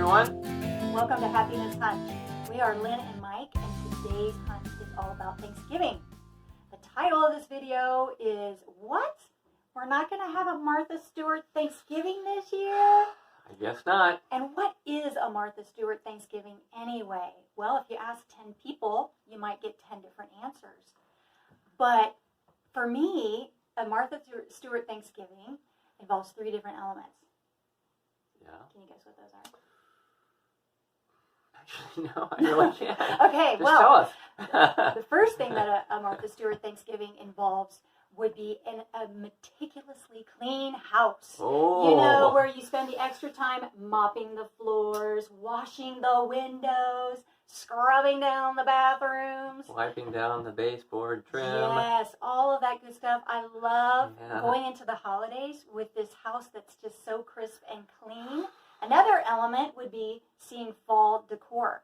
everyone. Welcome to Happiness Hunch. We are Lynn and Mike, and today's hunch is all about Thanksgiving. The title of this video is, What? We're not going to have a Martha Stewart Thanksgiving this year? I guess not. And what is a Martha Stewart Thanksgiving anyway? Well, if you ask 10 people, you might get 10 different answers. But for me, a Martha Stewart Thanksgiving involves 3 different elements. Yeah. Can you guess what those are? Actually, no, I really can't. Okay, Just well, tell us. the first thing that a Martha Stewart Thanksgiving involves would be a meticulously clean house. Oh. You know, where you spend the extra time mopping the floors, washing the windows, scrubbing down the bathrooms. Wiping down the baseboard trim. Yes, all of that good stuff. I love Yeah. going into the holidays with this house that's just so crisp and clean. Another element would be seeing fall decor,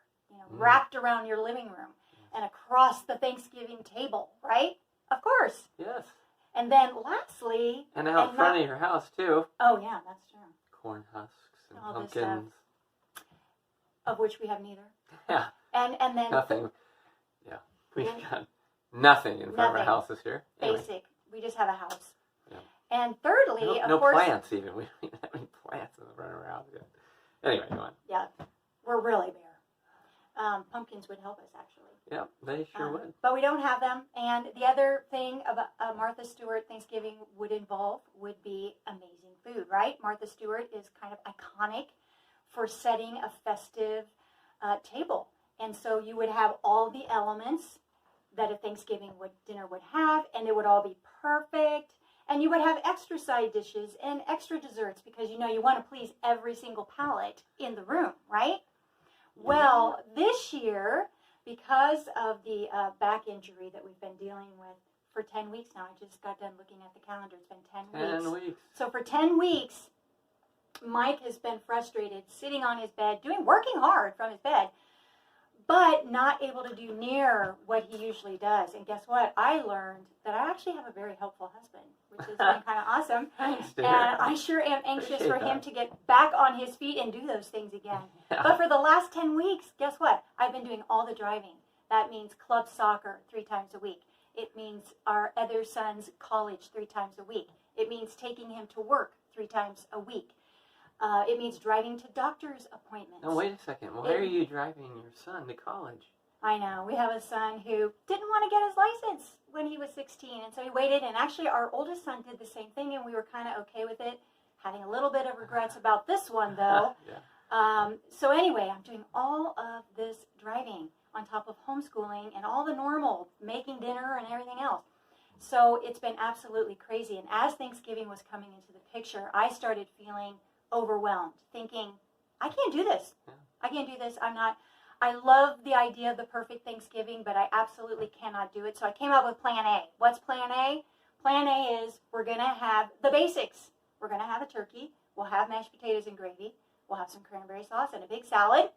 wrapped around your living room and across the Thanksgiving table, right? Of course. Yes. And then lastly... And out front of your house, too. Oh, yeah, that's true. Corn husks and all this pumpkins. stuff, of which we have neither. Yeah. And then... Nothing. Yeah. We've got nothing in front of our house this year. Anyway. Basic. We just have a house. Yeah. And thirdly, no of course... No plants, even. We don't even have any plants in the front of our house yet. Anyway, go on. Yeah. We're really bare. Pumpkins would help us, actually. Yep, they sure would. But we don't have them. And the other thing a Martha Stewart Thanksgiving would involve would be amazing food, right? Martha Stewart is kind of iconic for setting a festive table. And so you would have all the elements that a Thanksgiving dinner would have, and it would all be perfect. And you would have extra side dishes and extra desserts because, you want to please every single palate in the room, right? Well, this year, because of the back injury that we've been dealing with for 10 weeks now, I just got done looking at the calendar. It's been 10 weeks. So for 10 weeks, Mike has been frustrated, sitting on his bed, working hard from his bed, but not able to do near what he usually does. And guess what? I learned that I actually have a very helpful husband, which has been kind of awesome. Thanks, dear. And I sure am anxious for him to get back on his feet and do those things again. Yeah. But for the last 10 weeks, guess what? I've been doing all the driving. That means club soccer 3 times a week. It means our other son's college 3 times a week. It means taking him to work 3 times a week. It means driving to doctor's appointments. No, wait a second. Why are you driving your son to college? I know. We have a son who didn't want to get his license when he was 16, and so he waited. And actually, our oldest son did the same thing, and we were kind of okay with it. Having a little bit of regrets about this one, though. Yeah. So anyway, I'm doing all of this driving on top of homeschooling and all the normal, making dinner and everything else. So it's been absolutely crazy. And as Thanksgiving was coming into the picture, I started feeling overwhelmed, thinking, I can't do this. Yeah. I can't do this. I love the idea of the perfect Thanksgiving, but I absolutely cannot do it. So I came up with plan A. What's plan A? Plan A is we're going to have the basics. We're going to have a turkey. We'll have mashed potatoes and gravy. We'll have some cranberry sauce and a big salad.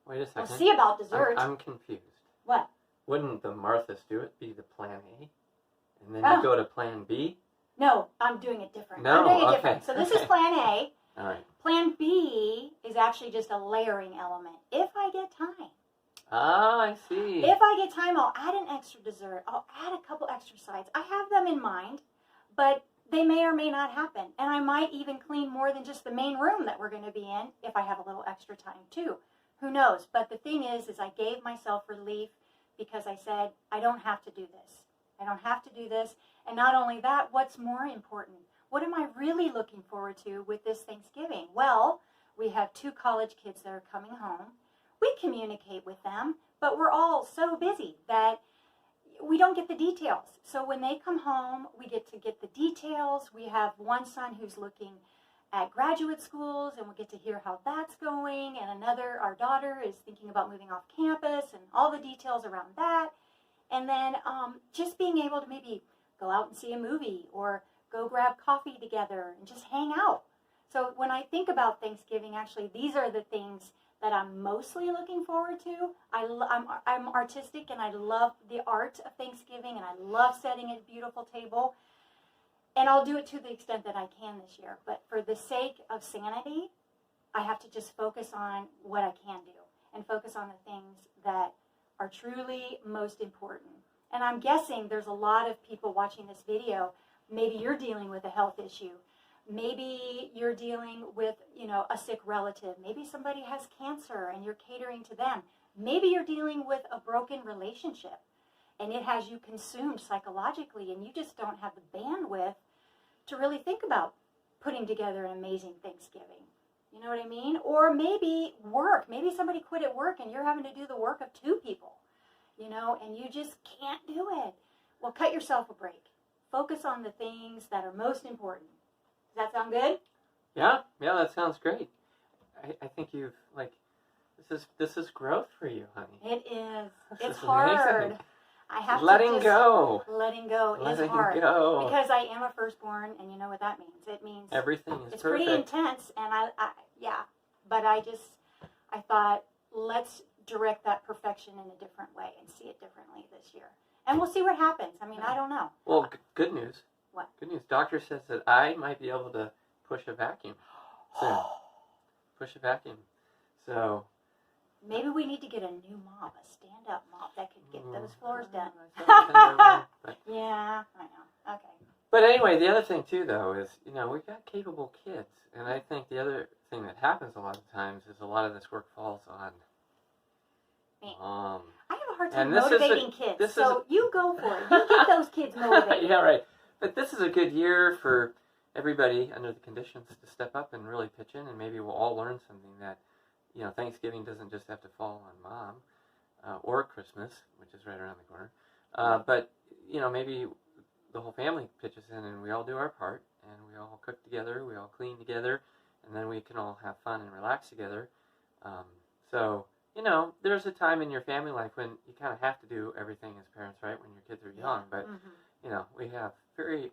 Wait a second. We'll see about dessert. I'm confused. What? Wouldn't the Martha Stewart be the plan A? And then you go to plan B? No, I'm doing it different. No, I'm doing it okay. different. So this is plan A. All right. Plan B is actually just a layering element. If I get time. Ah, I see. If I get time, I'll add an extra dessert. I'll add a couple extra sides. I have them in mind, but they may or may not happen. And I might even clean more than just the main room that we're going to be in if I have a little extra time too. Who knows? But the thing is I gave myself relief because I said, I don't have to do this. I don't have to do this. And not only that, what's more important? What am I really looking forward to with this Thanksgiving? Well, we have 2 college kids that are coming home. We communicate with them, but we're all so busy that we don't get the details. So when they come home, we get to get the details. We have one son who's looking at graduate schools, and we'll get to hear how that's going. And another, our daughter, is thinking about moving off campus and all the details around that. And then just being able to maybe go out and see a movie or go grab coffee together and just hang out. So when I think about Thanksgiving, actually, these are the things that I'm mostly looking forward to. I'm artistic, and I love the art of Thanksgiving, and I love setting a beautiful table. And I'll do it to the extent that I can this year. But for the sake of sanity, I have to just focus on what I can do and focus on the things that are truly most important. And I'm guessing there's a lot of people watching this video. Maybe you're dealing with a health issue. Maybe you're dealing with, a sick relative. Maybe somebody has cancer and you're catering to them. Maybe you're dealing with a broken relationship and it has you consumed psychologically and you just don't have the bandwidth to really think about putting together an amazing Thanksgiving. You know what I mean? Or maybe work. Maybe somebody quit at work and you're having to do the work of 2 people, and you just can't do it. Well, cut yourself a break. Focus on the things that are most important. Does that sound good? Yeah, that sounds great. I think you've, this is growth for you, honey. It is. This It's is hard. amazing. I have Letting to just, go. Letting go is Letting hard. go. Because I am a firstborn, and you know what that means. It means Everything is it's perfect. pretty intense, and but I thought, let's direct that perfection in a different way and see it differently this year. And we'll see what happens. I mean, I don't know. Well, good news. What? Good news. Doctor says that I might be able to push a vacuum soon. Push a vacuum. So... Maybe we need to get a new mop, a stand-up mop that could get those floors done. Yeah, I know. Okay. But anyway, the other thing too, though, is we've got capable kids, and I think the other thing that happens a lot of times is a lot of this work falls on mom. I have a hard time motivating kids, so you go for it. You get those kids motivated. Yeah, right. But this is a good year for everybody under the conditions to step up and really pitch in, and maybe we'll all learn something that. Thanksgiving doesn't just have to fall on mom or Christmas, which is right around the corner. But, maybe the whole family pitches in and we all do our part and we all cook together, we all clean together, and then we can all have fun and relax together. So, there's a time in your family life when you kind of have to do everything as parents, right, when your kids are young. But, we have very,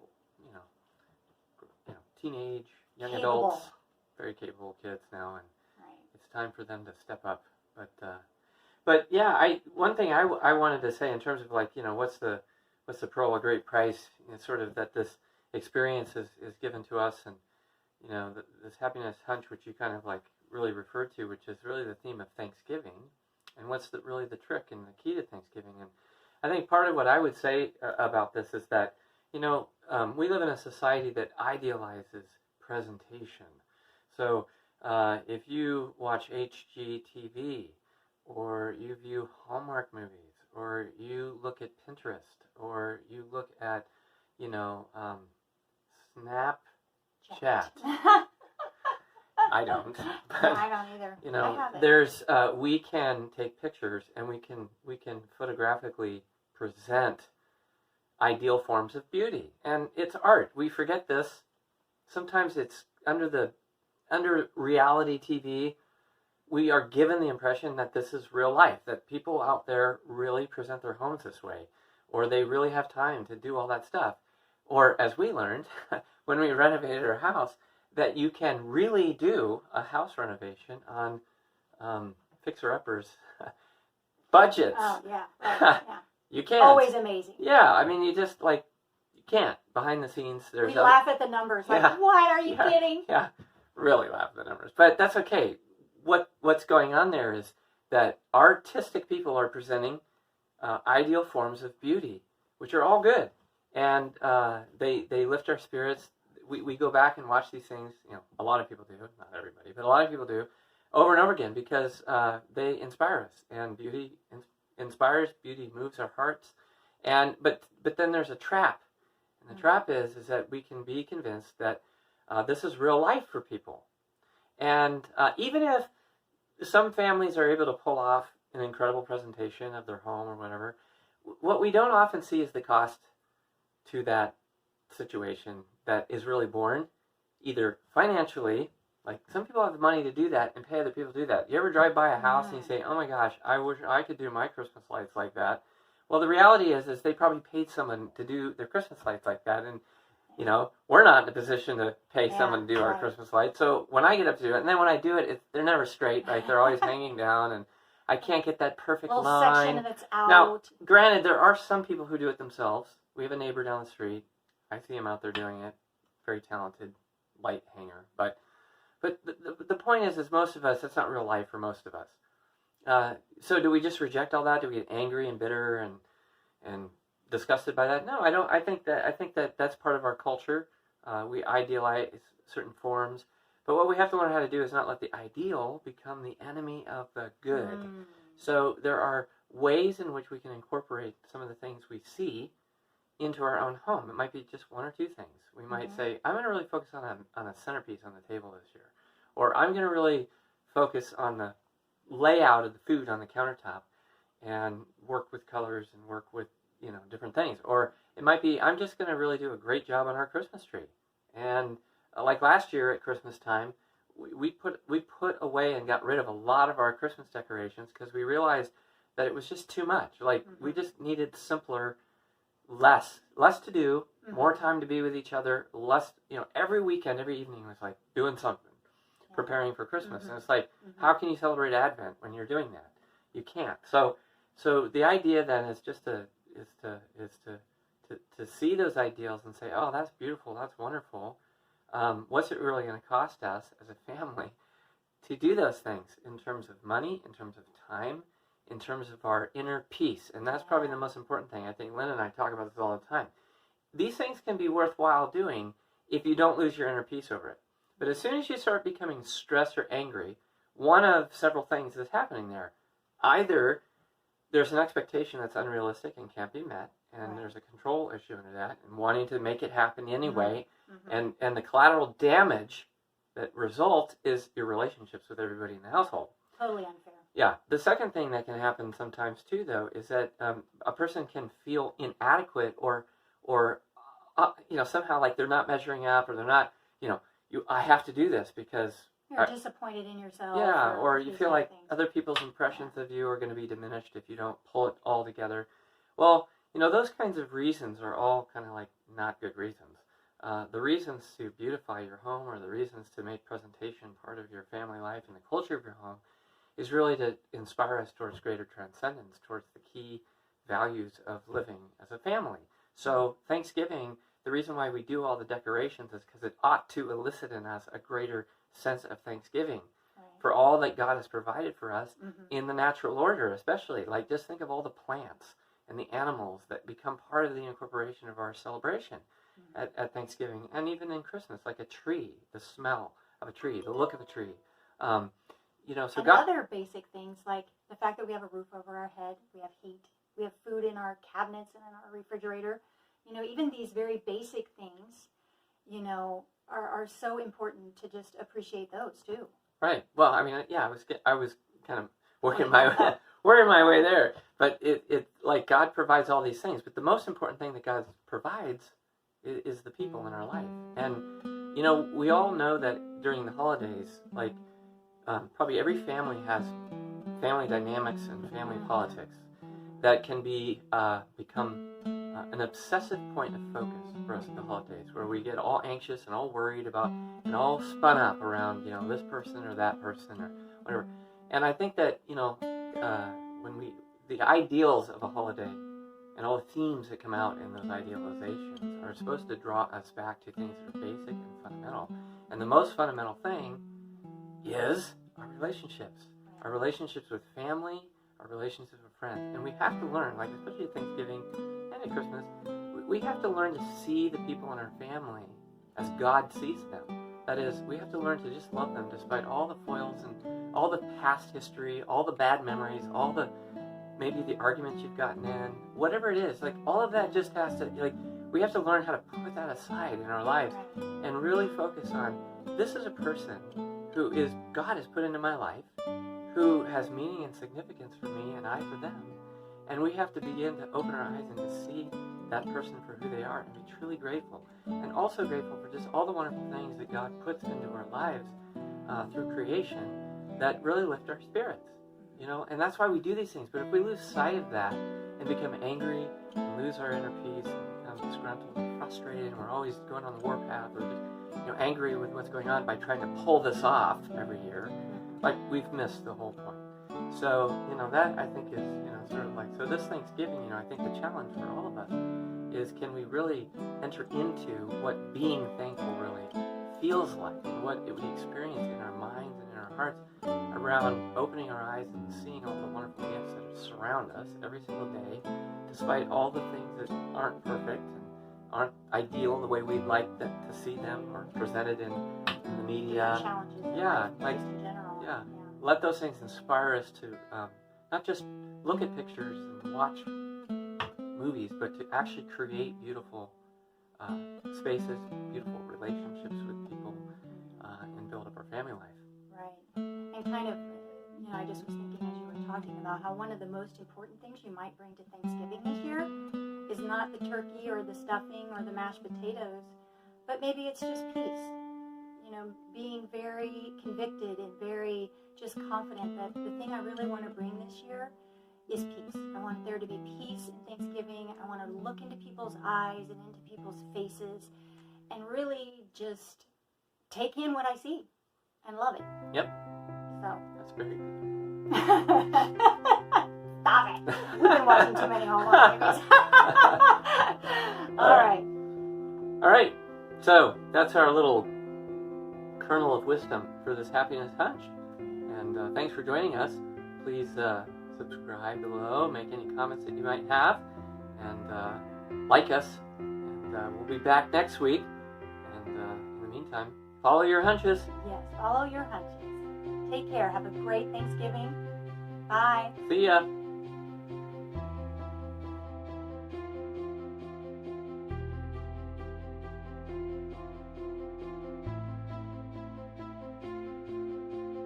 teenage, young adults, very capable kids now, and it's time for them to step up. But yeah, one thing I wanted to say in terms of what's the pearl of great price, sort of that this experience is given to us, and this happiness hunch, which you kind of really referred to, which is really the theme of Thanksgiving, and what's really the trick and the key to Thanksgiving. And I think part of what I would say about this is that we live in a society that idealizes presentation. So if you watch HGTV, or you view Hallmark movies, or you look at Pinterest, or you look at, Snapchat. I don't. But, No, I don't either. I have it. There's we can take pictures and we can photographically present ideal forms of beauty, and it's art. We forget this. Sometimes it's under reality TV, we are given the impression that this is real life, that people out there really present their homes this way, or they really have time to do all that stuff. Or, as we learned when we renovated our house, that you can really do a house renovation on fixer-uppers budgets. Oh, yeah. Right, yeah. You can't. Always amazing. Yeah, I mean, you just, you can't. Behind the scenes, there's... We laugh at the numbers. What? Are you kidding? Yeah. Really laugh at the numbers, but that's okay. What's going on there is that artistic people are presenting ideal forms of beauty, which are all good, and they lift our spirits. We go back and watch these things. A lot of people do, not everybody, but a lot of people do, over and over again because they inspire us, and beauty inspires. Beauty moves our hearts, but then there's a trap, and the trap is that we can be convinced that. This is real life for people. And even if some families are able to pull off an incredible presentation of their home or whatever, what we don't often see is the cost to that situation that is really born, either financially, some people have the money to do that and pay other people to do that. You ever drive by a house and you say, oh my gosh, I wish I could do my Christmas lights like that. Well, the reality is they probably paid someone to do their Christmas lights like that, and we're not in a position to pay someone to do our Christmas lights. So when I get up to do it, and then when I do it, they're never straight, right? They're always hanging down, and I can't get that perfect little line. section that's out. Now, granted, there are some people who do it themselves. We have a neighbor down the street. I see him out there doing it. Very talented light hanger. But But the point is most of us, that's not real life for most of us. So do we just reject all that? Do we get angry and bitter and disgusted by that? No, I don't. I think that that's part of our culture. We idealize certain forms, but what we have to learn how to do is not let the ideal become the enemy of the good. So there are ways in which we can incorporate some of the things we see into our own home. It might be just one or two things. We might say, I'm going to really focus on a centerpiece on the table this year, or I'm going to really focus on the layout of the food on the countertop and work with colors and work with different things. Or it might be, I'm just going to really do a great job on our Christmas tree. And like last year at Christmas time, we put away and got rid of a lot of our Christmas decorations because we realized that it was just too much. Like we just needed simpler, less to do, more time to be with each other, less, every weekend, every evening was like doing something, preparing for Christmas. And it's like, how can you celebrate Advent when you're doing that? You can't. So the idea then is just to see those ideals and say, oh, that's beautiful, that's wonderful. What's it really going to cost us as a family to do those things in terms of money, in terms of time, in terms of our inner peace? And that's probably the most important thing. I think Lynn and I talk about this all the time. These things can be worthwhile doing if you don't lose your inner peace over it. But as soon as you start becoming stressed or angry, one of several things is happening there. Either there's an expectation that's unrealistic and can't be met, and there's a control issue into that, and wanting to make it happen anyway, and the collateral damage that results is your relationships with everybody in the household. Totally unfair. Yeah. The second thing that can happen sometimes too, though, is that a person can feel inadequate or somehow like they're not measuring up, or they're not, I have to do this because you're disappointed in yourself. Yeah, or you feel like other people's impressions of you are going to be diminished if you don't pull it all together. Well, those kinds of reasons are all kind of like not good reasons. The reasons to beautify your home, or the reasons to make presentation part of your family life and the culture of your home, is really to inspire us towards greater transcendence, towards the key values of living as a family. So Thanksgiving, the reason why we do all the decorations is because it ought to elicit in us a greater sense of thanksgiving for all that God has provided for us in the natural order, especially. Like, just think of all the plants and the animals that become part of the incorporation of our celebration at Thanksgiving, and even in Christmas, like a tree, the smell of a tree, the look of a tree. So and other basic things like the fact that we have a roof over our head, we have heat, we have food in our cabinets and in our refrigerator. Even these very basic things, are so important to just appreciate those too. Right. Well, I mean, yeah, I was kind of working my way there. But it like God provides all these things, but the most important thing that God provides is the people in our life. And we all know that during the holidays, like probably every family has family dynamics and family politics that can become an obsessive point of focus for us at the holidays, where we get all anxious and all worried about and all spun up around this person or that person or whatever. And I think that when the ideals of a holiday and all the themes that come out in those idealizations are supposed to draw us back to things that are basic and fundamental. And the most fundamental thing is our relationships with family, our relationships with friends. And we have to learn, like especially at Thanksgiving and at Christmas, we have to learn to see the people in our family as God sees them. That is, we have to learn to just love them despite all the foils and all the past history, all the bad memories, all the maybe the arguments you've gotten in, whatever it is. Like, all of that just has to, we have to learn how to put that aside in our lives and really focus on, this is a person who God has put into my life, who has meaning and significance for me and I for them. And we have to begin to open our eyes and to see that person for who they are and be truly grateful. And also grateful for just all the wonderful things that God puts into our lives through creation that really lift our spirits. And that's why we do these things. But if we lose sight of that and become angry and lose our inner peace and become disgruntled and frustrated, and we're always going on the warpath, or just angry with what's going on by trying to pull this off every year, like, we've missed the whole point. So, that I think is, sort of like, so this Thanksgiving, I think the challenge for all of us is, can we really enter into what being thankful really feels like and what it would experience in our minds and in our hearts around opening our eyes and seeing all the wonderful gifts that surround us every single day, despite all the things that aren't perfect and aren't ideal the way we'd like to see them or presented in the media. Challenges. Yeah, like in general. yeah. Let those things inspire us to not just look at pictures and watch movies, but to actually create beautiful spaces, beautiful relationships with people, and build up our family life. Right. And kind of, I just was thinking as you were talking about how one of the most important things you might bring to Thanksgiving this year is not the turkey or the stuffing or the mashed potatoes, but maybe it's just peace. Being very convicted and very just confident that the thing I really want to bring this year is peace. I want there to be peace in Thanksgiving. I want to look into people's eyes and into people's faces and really just take in what I see and love it. Yep. So. That's very good. Stop it. You've been watching too many Hallmark movies. All right. So that's our little kernel of wisdom for this happiness hunch. And thanks for joining us. Please subscribe below, make any comments that you might have, and like us. And we'll be back next week. And in the meantime, follow your hunches. Yes, follow your hunches. Take care. Have a great Thanksgiving. Bye. See ya.